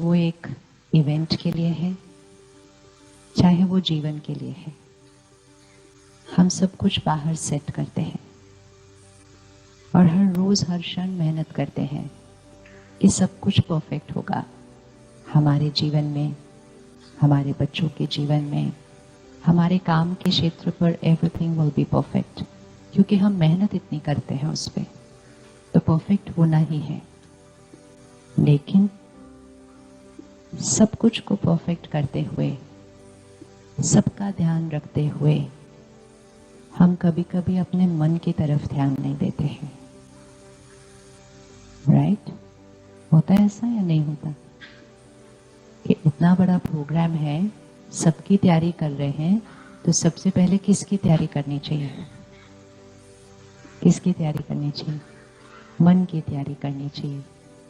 वो एक इवेंट के लिए है, चाहे वो जीवन के लिए है, हम सब कुछ बाहर सेट करते हैं और हर रोज हर क्षण मेहनत करते हैं कि सब कुछ परफेक्ट होगा हमारे जीवन में, हमारे बच्चों के जीवन में, हमारे काम के क्षेत्र पर। एवरीथिंग विल बी परफेक्ट, क्योंकि हम मेहनत इतनी करते हैं उस पर, तो परफेक्ट होना ही है। लेकिन सब कुछ को परफेक्ट करते हुए, सबका ध्यान रखते हुए, हम कभी कभी अपने मन की तरफ ध्यान नहीं देते हैं। राइट? होता है ऐसा या नहीं होता कि इतना बड़ा प्रोग्राम है, सबकी तैयारी कर रहे हैं, तो सबसे पहले किसकी तैयारी करनी चाहिए? किसकी तैयारी करनी चाहिए? मन की तैयारी करनी चाहिए।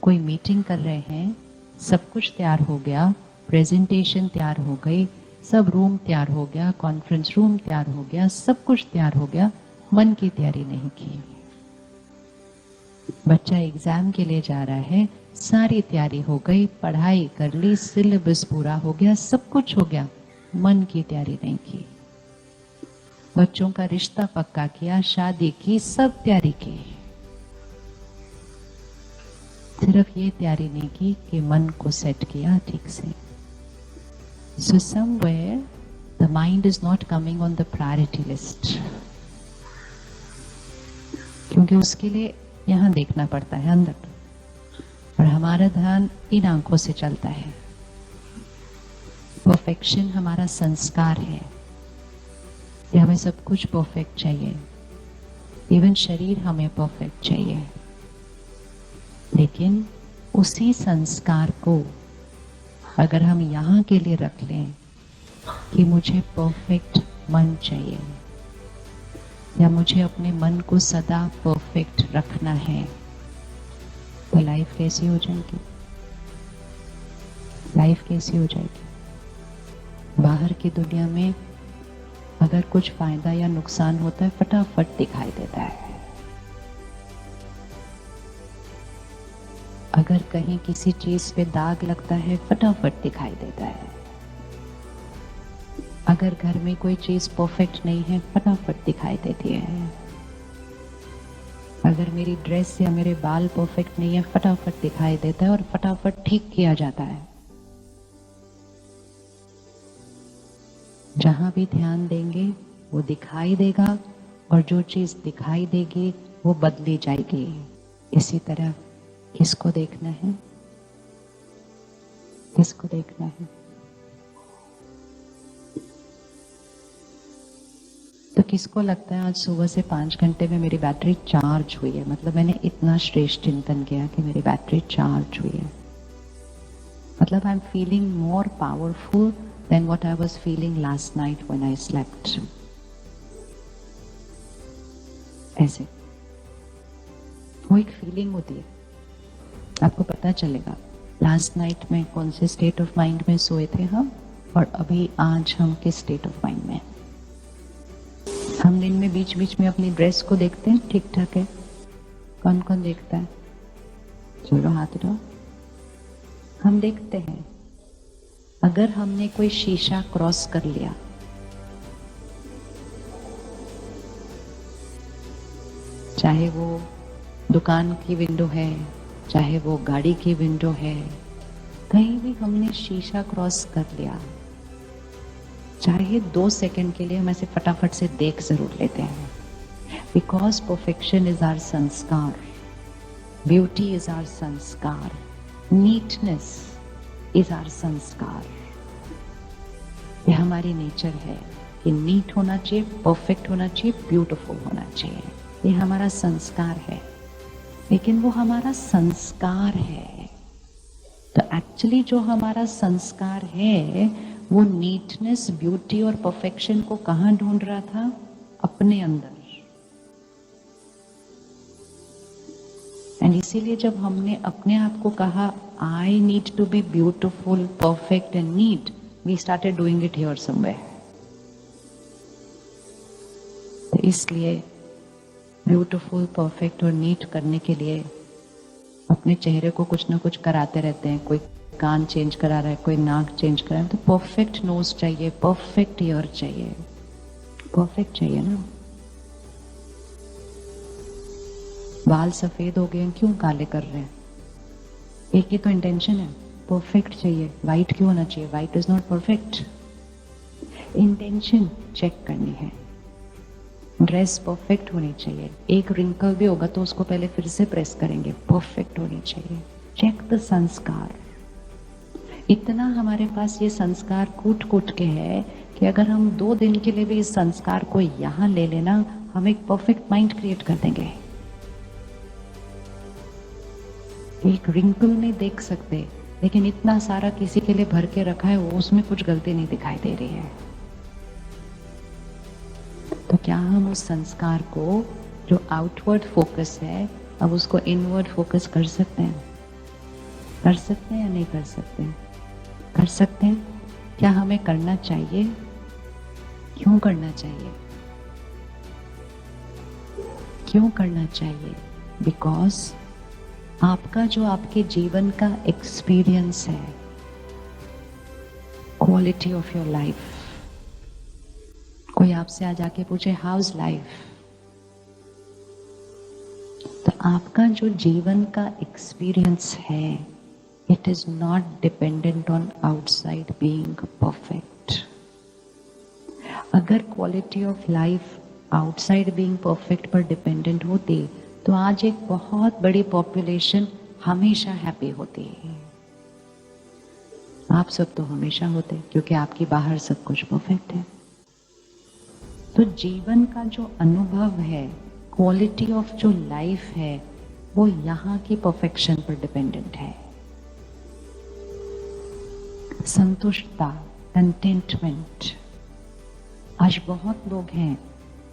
कोई मीटिंग कर रहे हैं, सब कुछ तैयार हो गया, प्रेजेंटेशन तैयार हो गई, सब रूम तैयार हो गया, कॉन्फ्रेंस रूम तैयार हो गया, सब कुछ तैयार हो गया, मन की तैयारी नहीं की। बच्चा एग्जाम के लिए जा रहा है, सारी तैयारी हो गई, पढ़ाई कर ली, सिलेबस पूरा हो गया, सब कुछ हो गया, मन की तैयारी नहीं की। बच्चों का रिश्ता पक्का किया, शादी की, सब तैयारी की, सिर्फ ये तैयारी नहीं की कि मन को सेट किया ठीक से। So somewhere the mind is not coming on the priority list, क्योंकि उसके लिए यहाँ देखना पड़ता है अंदर, और हमारा ध्यान इन आंखों से चलता है। परफेक्शन हमारा संस्कार है कि हमें सब कुछ परफेक्ट चाहिए, इवन शरीर हमें परफेक्ट चाहिए। लेकिन उसी संस्कार को अगर हम यहाँ के लिए रख लें कि मुझे परफेक्ट मन चाहिए, या मुझे अपने मन को सदा परफेक्ट रखना है, तो लाइफ कैसी हो जाएगी? लाइफ कैसी हो जाएगी? बाहर की दुनिया में अगर कुछ फायदा या नुकसान होता है, फटाफट दिखाई देता है। अगर कहीं किसी चीज पे दाग लगता है, फटाफट दिखाई देता है। अगर घर में कोई चीज परफेक्ट नहीं है, फटाफट दिखाई देती है। अगर मेरी ड्रेस या मेरे बाल परफेक्ट नहीं है, फटाफट दिखाई देता है और फटाफट ठीक किया जाता है। जहां भी ध्यान देंगे वो दिखाई देगा, और जो चीज दिखाई देगी वो बदली जाएगी। इसी तरह किसको देखना है? किसको देखना है? तो किसको लगता है आज सुबह से 5 घंटे में मेरी बैटरी चार्ज हुई है? मतलब मैंने इतना श्रेष्ठ चिंतन किया कि मेरी बैटरी चार्ज हुई है। मतलब I am feeling more powerful than what I was feeling last night when I slept. ऐसे वो एक फीलिंग होती है, आपको पता चलेगा लास्ट नाइट में कौन से स्टेट ऑफ माइंड में सोए थे हम, और अभी आज हम किस स्टेट ऑफ माइंड में। हम दिन में बीच बीच में अपनी ड्रेस को देखते हैं, ठीक ठाक है? कौन कौन देखता है? चलो हाथ उठाओ। हम देखते हैं। अगर हमने कोई शीशा क्रॉस कर लिया, चाहे वो दुकान की विंडो है, चाहे वो गाड़ी की विंडो है, कहीं भी हमने शीशा क्रॉस कर लिया, चाहे 2 सेकंड के लिए हम ऐसे फटाफट से देख जरूर लेते हैं। बिकॉज परफेक्शन इज आवर संस्कार, ब्यूटी इज आवर संस्कार, नीटनेस इज आवर संस्कार। ये हमारी नेचर है कि नीट होना चाहिए, परफेक्ट होना चाहिए, ब्यूटीफुल होना चाहिए। ये हमारा संस्कार है। लेकिन वो हमारा संस्कार है, तो एक्चुअली जो हमारा संस्कार है वो नीटनेस, ब्यूटी और परफेक्शन को कहाँ ढूंढ रहा था? अपने अंदर। एंड इसीलिए जब हमने अपने आप को कहा I need to be beautiful, perfect and neat, we started doing it here somewhere. तो इसलिए ब्यूटीफुल, परफेक्ट और नीट करने के लिए अपने चेहरे को कुछ ना कुछ कराते रहते हैं। कोई कान चेंज करा रहा है, कोई नाक चेंज करा रहा है, तो परफेक्ट नोज चाहिए, परफेक्ट ईयर चाहिए, परफेक्ट चाहिए ना। बाल सफेद हो गए, क्यों काले कर रहे हैं? एक ही तो इंटेंशन है, परफेक्ट चाहिए। वाइट क्यों होना चाहिए? White is not perfect. Intention check करनी है। ड्रेस परफेक्ट होनी चाहिए, एक रिंकल भी होगा तो उसको पहले फिर से प्रेस करेंगे, परफेक्ट होनी चाहिए। चेक द संस्कार। इतना हमारे पास ये संस्कार कूट कूट के है कि अगर हम 2 दिन के लिए भी इस संस्कार को यहां ले लेना, हम एक परफेक्ट माइंड क्रिएट कर देंगे। एक रिंकल नहीं देख सकते, लेकिन इतना सारा किसी के लिए भर के रखा है, वो उसमें कुछ गलती नहीं दिखाई दे रही है। तो क्या हम उस संस्कार को जो आउटवर्ड फोकस है, अब उसको इनवर्ड फोकस कर सकते हैं? कर सकते हैं या नहीं कर सकते? कर सकते हैं। क्या हमें करना चाहिए? क्यों करना चाहिए? क्यों करना चाहिए? बिकॉज आपका जो आपके जीवन का एक्सपीरियंस है, क्वालिटी ऑफ योर लाइफ, कोई आपसे आज आके पूछे हाउ इज लाइफ, तो आपका जो जीवन का एक्सपीरियंस है, it is not dependent on outside being perfect. अगर quality of life outside being perfect पर डिपेंडेंट होती, तो आज एक बहुत बड़ी पॉपुलेशन हमेशा हैप्पी होती है। आप सब तो हमेशा होते, क्योंकि आपकी बाहर सब कुछ परफेक्ट है। तो जीवन का जो अनुभव है, क्वालिटी ऑफ जो लाइफ है, वो यहाँ की परफेक्शन पर डिपेंडेंट है। संतुष्टता, कंटेंटमेंट। आज बहुत लोग हैं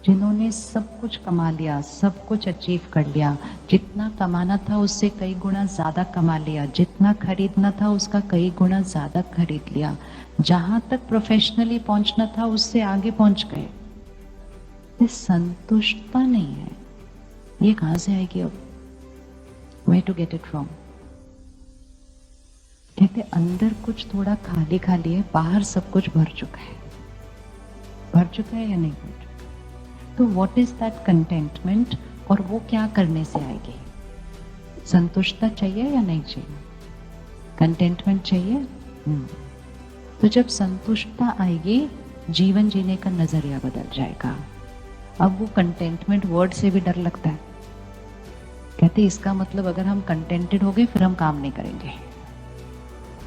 जिन्होंने सब कुछ कमा लिया, सब कुछ अचीव कर लिया, जितना कमाना था उससे कई गुना ज्यादा कमा लिया, जितना खरीदना था उसका कई गुना ज्यादा खरीद लिया, जहां तक प्रोफेशनली पहुंचना था उससे आगे पहुंच गए। ये संतुष्टता नहीं है। ये कहां से आएगी अब? Where to get it from? कहते अंदर कुछ थोड़ा खाली खाली है, बाहर सब कुछ भर चुका है। भर चुका है या नहीं भर चुका? तो व्हाट इज दैट कंटेंटमेंट, और वो क्या करने से आएगी? संतुष्टता चाहिए या नहीं चाहिए? कंटेंटमेंट चाहिए। तो जब संतुष्टता आएगी, जीवन जीने का नजरिया बदल जाएगा। अब वो कंटेंटमेंट वर्ड से भी डर लगता है। कहते इसका मतलब अगर हम कंटेंटेड हो गए फिर हम काम नहीं करेंगे,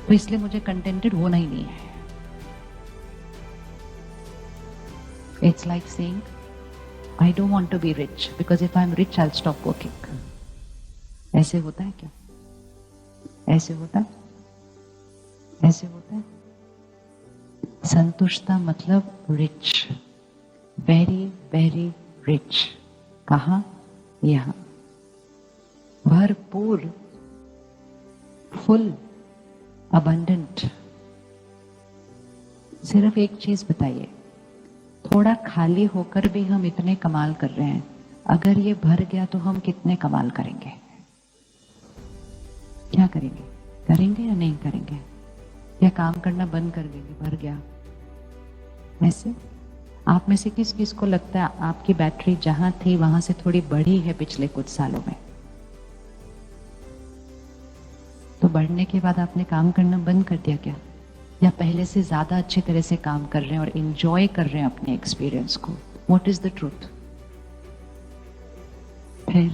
तो इसलिए मुझे कंटेंटेड होना ही नहीं है। It's like saying I don't want to be rich because if I'm rich I'll stop working. ऐसे होता है क्या? ऐसे होता है? ऐसे होता है? संतुष्टता मतलब रिच, वेरी वेरी रिच। कहाँ? यहाँ। भरपूर, फुल, अबंडेंट। सिर्फ एक चीज बताइए, थोड़ा खाली होकर भी हम इतने कमाल कर रहे हैं, अगर ये भर गया तो हम कितने कमाल करेंगे? क्या करेंगे? करेंगे या नहीं करेंगे? या काम करना बंद कर देंगे? भर गया। ऐसे आप में से किस किस को लगता है आपकी बैटरी जहां थी वहां से थोड़ी बढ़ी है पिछले कुछ सालों में? तो बढ़ने के बाद आपने काम करना बंद कर दिया क्या? या पहले से ज्यादा अच्छी तरह से काम कर रहे हैं और एंजॉय कर रहे हैं अपने एक्सपीरियंस को? What is the truth? फिर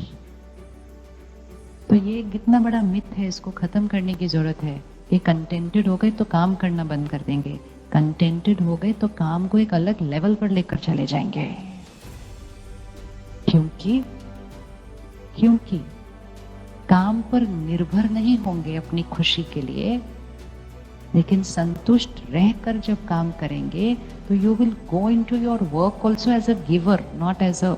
तो ये कितना बड़ा मिथ है, इसको खत्म करने की जरूरत है कि कंटेंटेड हो गए तो काम करना बंद कर देंगे। कंटेंटेड हो गए तो काम को एक अलग लेवल पर लेकर चले जाएंगे। क्योंकि काम पर निर्भर नहीं होंगे अपनी खुशी के लिए, लेकिन संतुष्ट रहकर जब काम करेंगे तो you will go into your work also as a giver, not as a